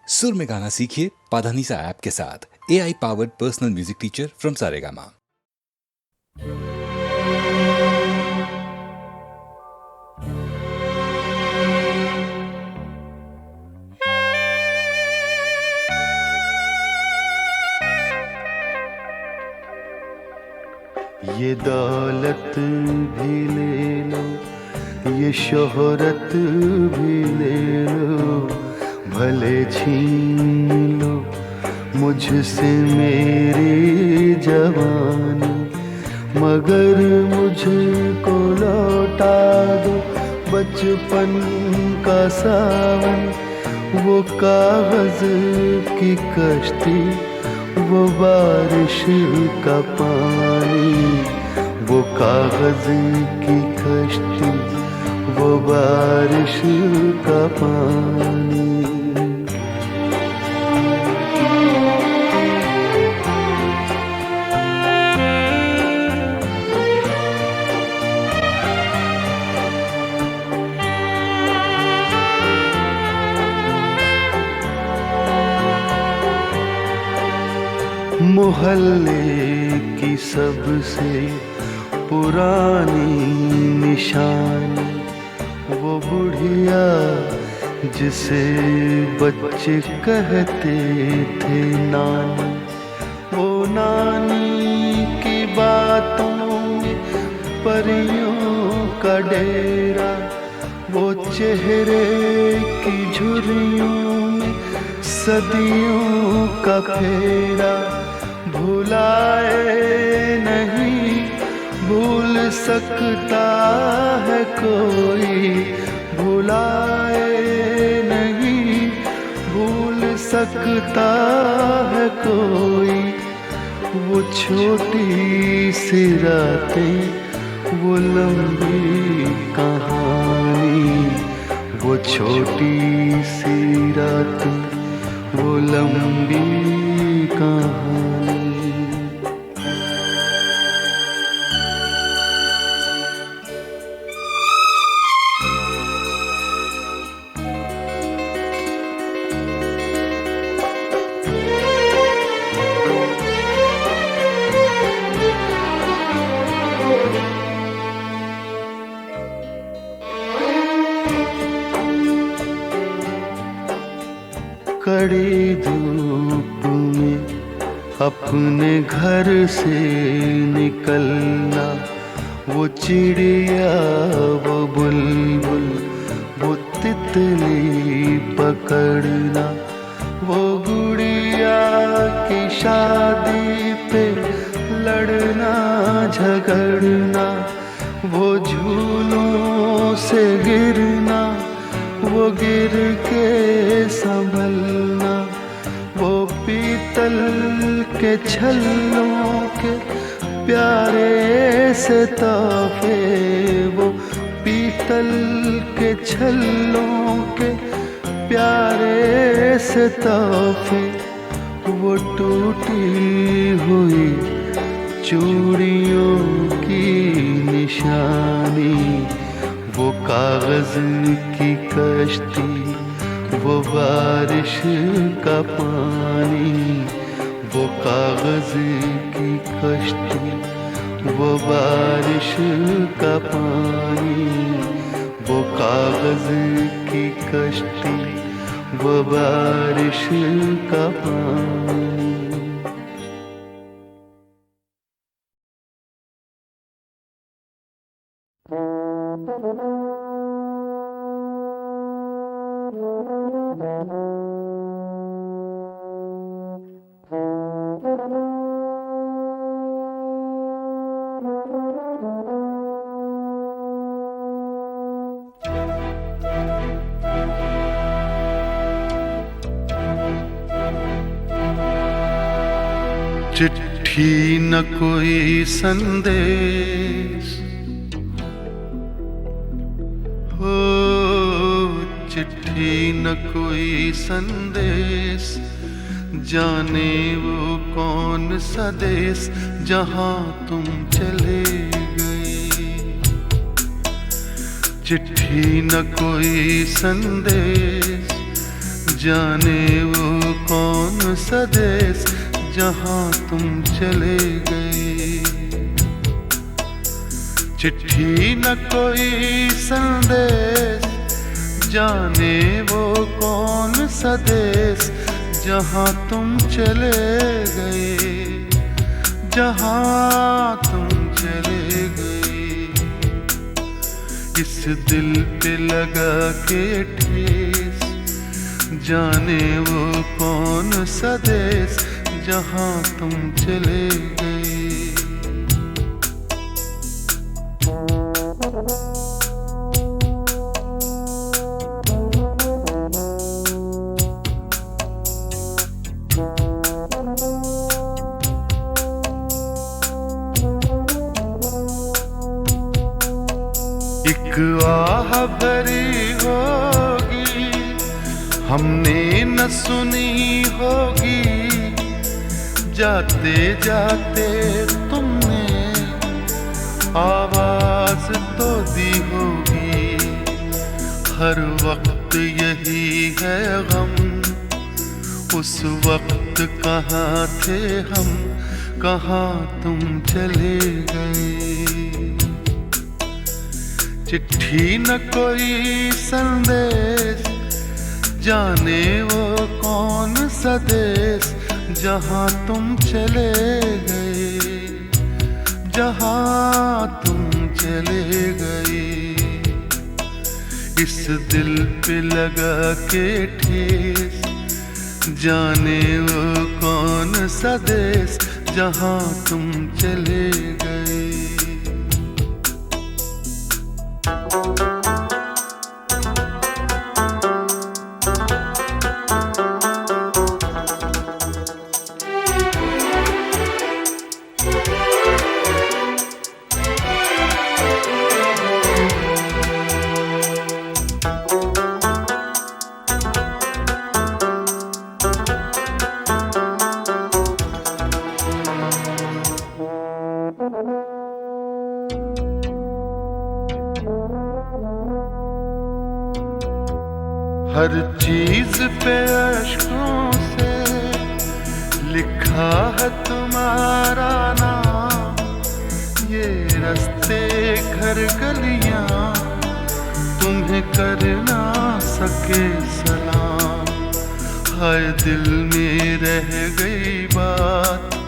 सुर में गाना सीखिए पाधानीसा ऐप के साथ। AI powered personal music teacher from Saregama. ये दौलत भी ले लो, ये शोहरत भी ले लो, भले छीन लो मुझसे मेरी जवानी, मगर मुझको लौटा दो बचपन का सावन। वो कागज की कश्ती, वो बारिश का पानी, वो कागज की कश्ती, वो बारिश का पानी। मोहल्ले की सबसे पुरानी निशानी, वो बुढ़िया जिसे बच्चे कहते थे नानी, वो नानी की बातों में परियों का डेरा, वो चेहरे की झुर्रियों में सदियों का फेरा। भुलाए नहीं भूल सकता है कोई, भुलाए नहीं भूल सकता है कोई। वो छोटी सी रातें, वो लंबी कहानी, वो छोटी सी रातें, वो लंबी कहानी। कड़ी धूप में अपने घर से निकलना, वो चिड़िया, वो बुलबुल, वो तितली पकड़ना, वो गुड़िया की शादी पे लड़ना झगड़ना, वो झूलों से गिरना, वो गिर के संभलना, वो पीतल के छल्लों के प्यारे से तोहफे, वो पीतल के छल्लों के प्यारे से तोहफे। वो टूटी हुई चूड़ियों की निशानी, वो कागज की कश्ती, वो बारिश का पानी, वो कागज की कश्ती, वो बारिश का पानी, वो कागज की कश्ती, वो बारिश का पानी। चिट्ठी न कोई संदेश, हो चिट्ठी न कोई संदेश, जाने वो कौन सा देश जहाँ तुम चले गए। चिट्ठी न कोई संदेश, जाने वो कौन सा देश जहां तुम चले गए। चिट्ठी न कोई संदेश, जाने वो कौन सा देश जहां तुम चले गए, जहां तुम चले गए। इस दिल पे लगा के ठेस, जाने वो कौन सा देश जहां तुम चले गए। एक आह भरी होगी हमने न सुनी होगी, जाते जाते तुमने आवाज तो दी होगी। हर वक्त यही है गम, उस वक्त कहाँ थे हम, कहाँ तुम चले गए। चिट्ठी न कोई संदेश, जाने वो कौन सा देश जहां तुम चले गए, जहां तुम चले गए। इस दिल पे लगा के ठेस, जाने वो कौन सा देश जहां तुम चले गए। हर चीज पे अश्कों से लिखा है तुम्हारा नाम, ये रास्ते घर गलियां तुम्हें कर ना सके सलाम। हाय दिल में रह गई बात,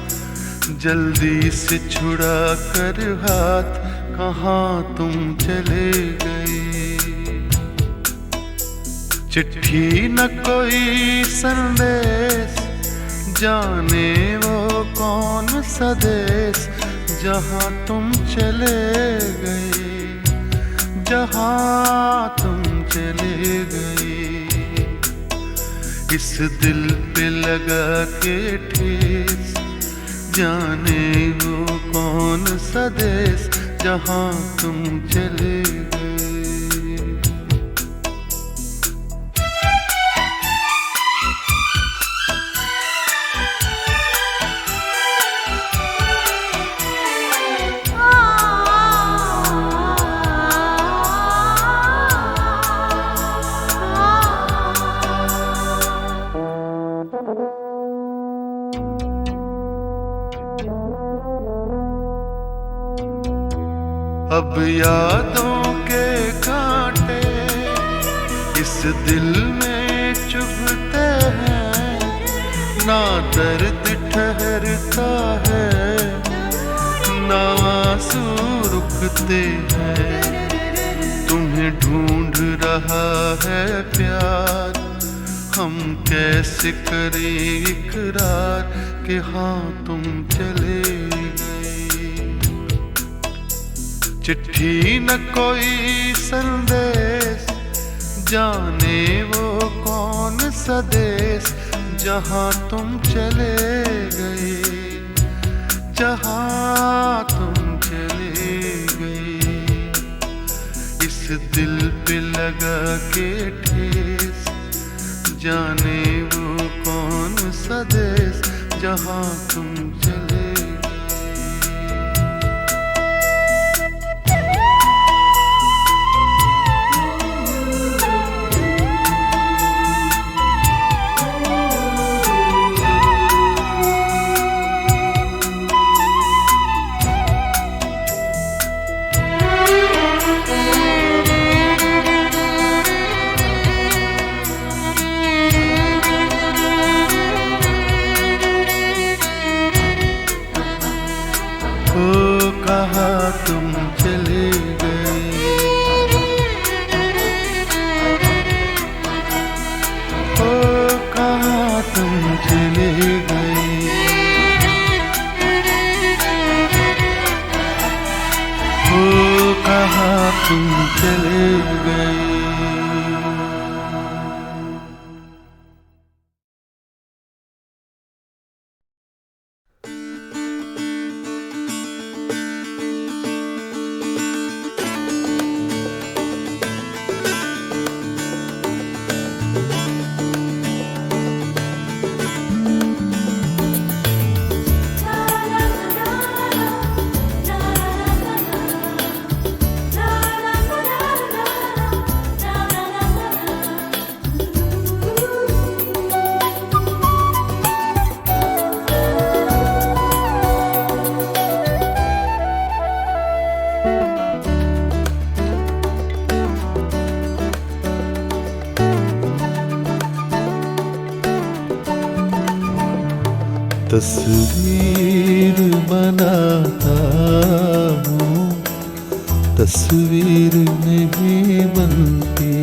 जल्दी से छुड़ा कर हाथ, कहाँ तुम चले गए। चिट्ठी न कोई संदेश, जाने वो कौन सा देश जहां तुम चले गए, जहां तुम चले गए। इस दिल पे लगा के ठेस, जाने वो कौन सा देश जहां तुम चले गए। अब यादों के कांटे इस दिल में चुभते हैं, ना दर्द ठहरता है, ना आंसू रुकते हैं। तुम्हें ढूंढ रहा है प्यार, हम कैसे करें इकरार कि हाँ तुम चले गए। चिट्ठी न कोई संदेश, जाने वो कौन सा देश जहां तुम चले गए, जहां तुम चले गए। इस दिल पे लगा के ठेस, जाने वो कौन सा देश जहां तुम चले। तस्वीर बनाता हूँ, तस्वीर नहीं बनती,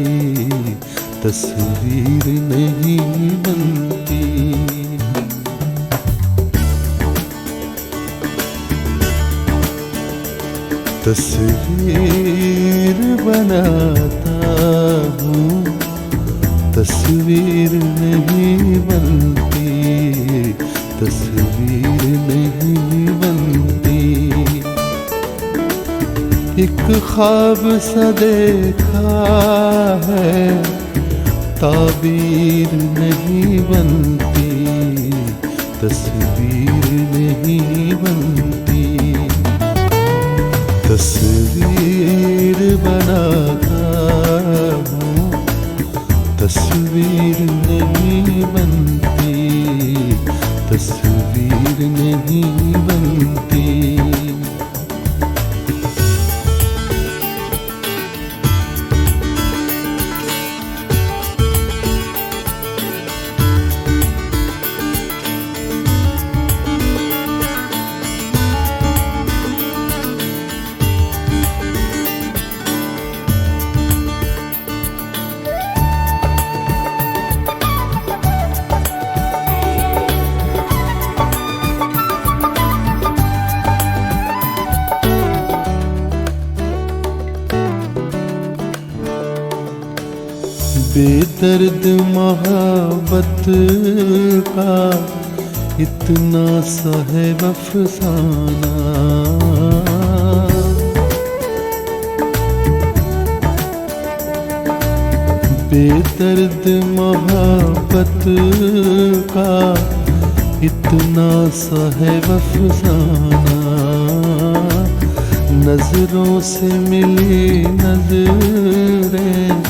तस्वीर नहीं बनती। तस्वीर बनाता हूँ, तस्वीर नहीं बनती, तस्वीर नहीं बनती। एक ख्वाब सा देखा है, ताबीर नहीं बनती, तस्वीर नहीं बनती। तस्वीर बनाता हूँ, तस्वीर नहीं बनती, तस्वीर नहीं बनती। बेदर्द मोहब्बत का इतना सा है अफसाना, बेदर्द मोहब्बत का इतना सा है अफसाना। नजरों से मिली नजरें,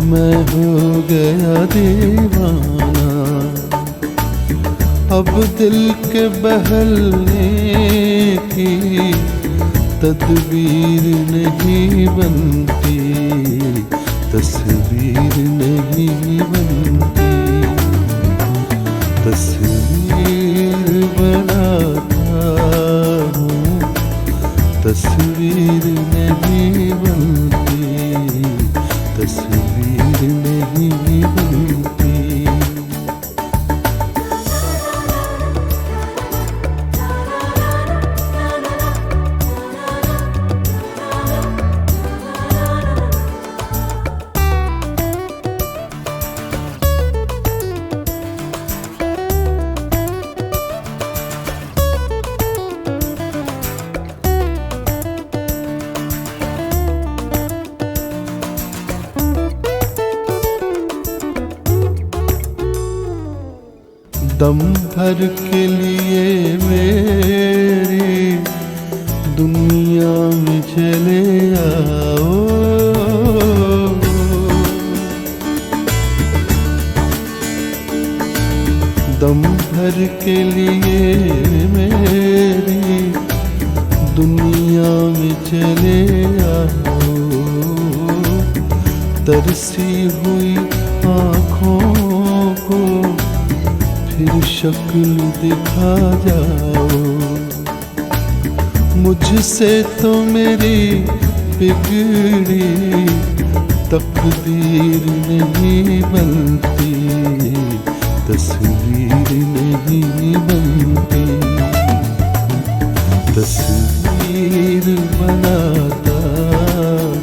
मैं हो गया दीवाना। अब दिल के बहलने की तदबीर नहीं बनती, तस्वीर नहीं बनती। तस्वीर बनाता हूँ, तस्वीर नहीं बनती, तस्वीर नहीं बनती। दम भर के लिए मेरी दुनिया में चले आओ, दम भर के लिए मेरी दुनिया में चले आओ। तरसी हुई आँखों को फिर शक्ल दिखा जाओ। मुझसे तो मेरी बिगड़ी तकदीर नहीं बनती, तस्वीर नहीं बनती। तस्वीर बनाता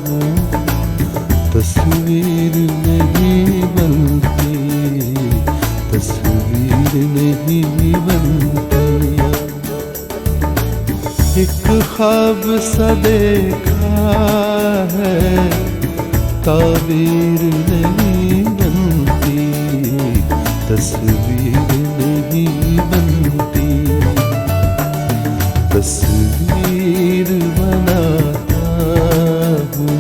हूँ, तस्वीर नहीं बनती, तस्वीर नहीं बनती। एक ख्वाब सा देखा है, ताबीर नहीं बनती, तस्वीर नहीं बनती। तस्वीर बनाता हूँ,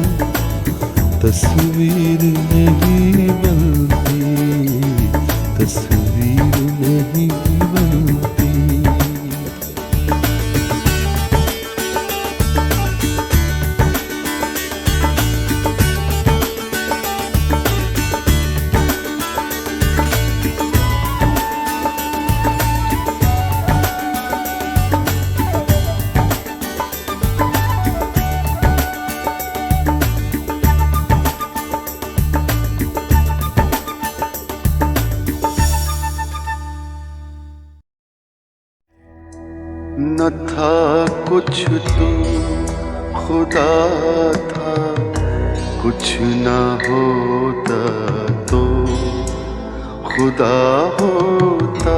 तस्वीर नहीं बनती, तस्वीर नहीं बनती। न था कुछ तो खुदा था, कुछ न होता तो खुदा होता।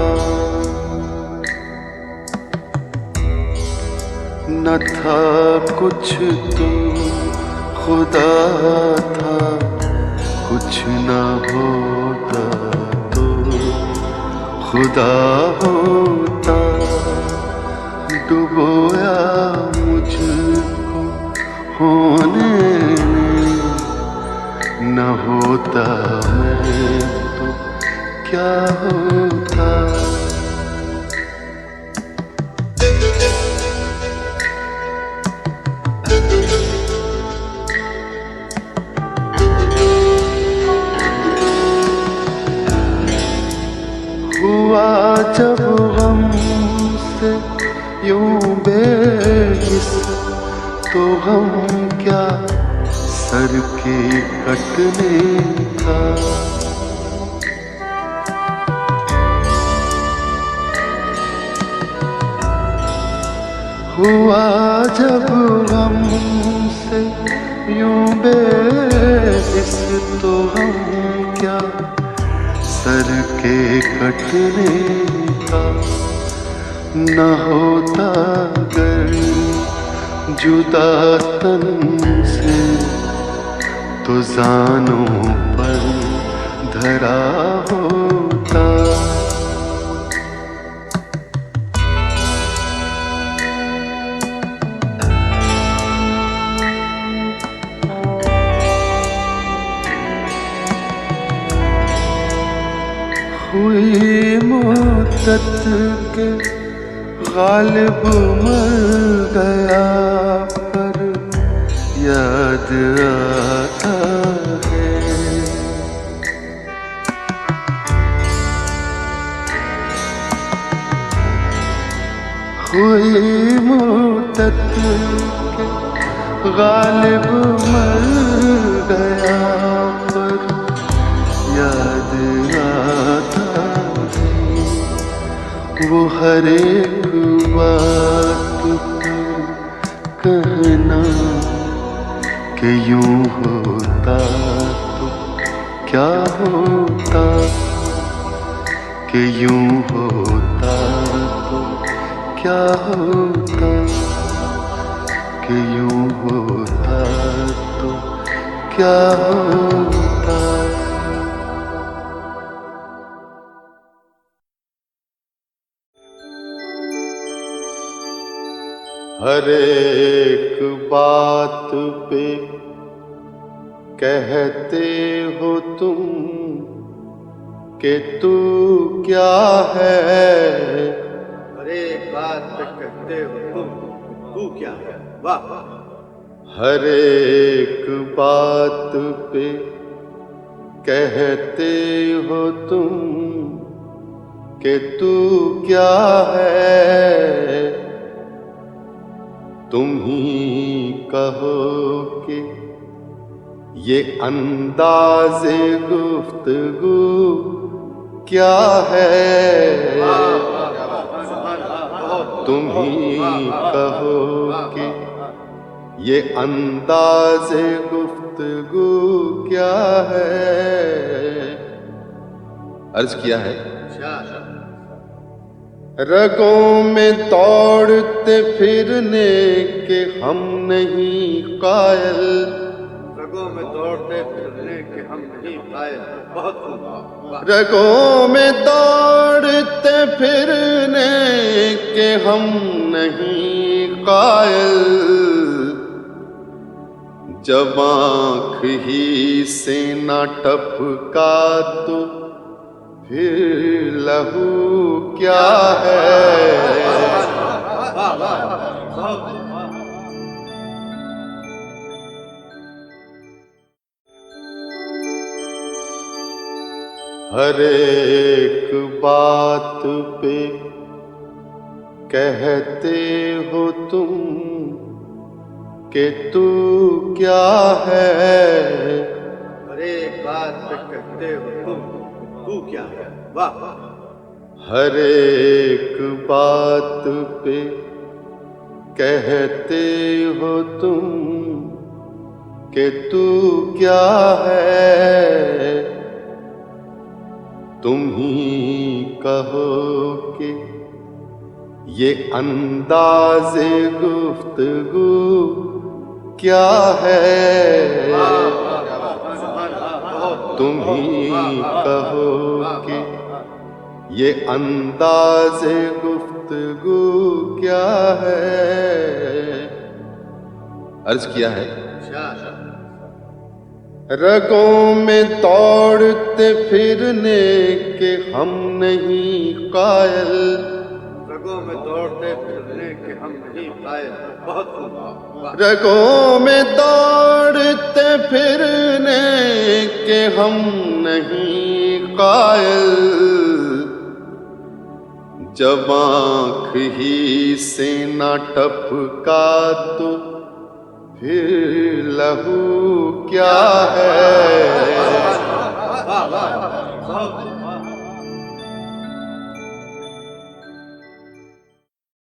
न था कुछ तो खुदा था, कुछ न होता तो खुदा होता। डुबोया मुझको होने में, न होता मैं तो क्या होता। हुआ जब गम से यूं बेहिस, तो गम क्या सर के कटने का। हुआ जब गम से यूं बेहिस, तो गम क्या सर के कटने का। न होता गर जुदा तन से, तो जानों पर धरा होता। हुई मुद्दत के गालिब मर गया, पर याद आता है। हुई मुद्दत के गालिब मर गया, पर याद आता है। वो हर एक बात पर कहना कि यूं होता तो क्या होता, कि यूं होता तो क्या होता, कि यूं होता तो क्या होता। हर एक बात पे कहते हो तुम कि तू क्या है। हर एक बात पे कहते हो तुम, तू क्या है। वाह। हर एक बात पे कहते हो तुम कि तू क्या है। तुम ही कहो कि ये अंदाज़े गुफ्तगू क्या है। तुम ही कहो कि ये अंदाज़े गुफ्तगू क्या है। अर्ज किया है, रगों में दौड़ते फिरने के हम नहीं कायल। रगों में दौड़ते फिरने के हम नहीं कायल। बहुत खूब। रगों में दौड़ते फिरने के हम नहीं कायल। जब आँख ही से न टपका तो फिर लहू क्या है। हर एक बात पे कहते हो तुम कि तू क्या है। हर एक बात पे कहते हो तुम, तू क्या है। वाह। हर एक बात पे कहते हो तुम कि तू क्या है, तुम ही कहो कि ये अंदाज़े गुफ्तगू क्या है। तुम ही कहो कि ये अंदाज़े गुफ्तगू क्या है। अर्ज किया है, रगों में दौड़ते फिरने के हम नहीं कायल। रगों में दौड़ते फिरने के हम नहीं कायल। बहुत खूब। रगों में दौड़ते फिरने के हम नहीं कायल। जब आँख ही से न टपका तो फिर लहू क्या है।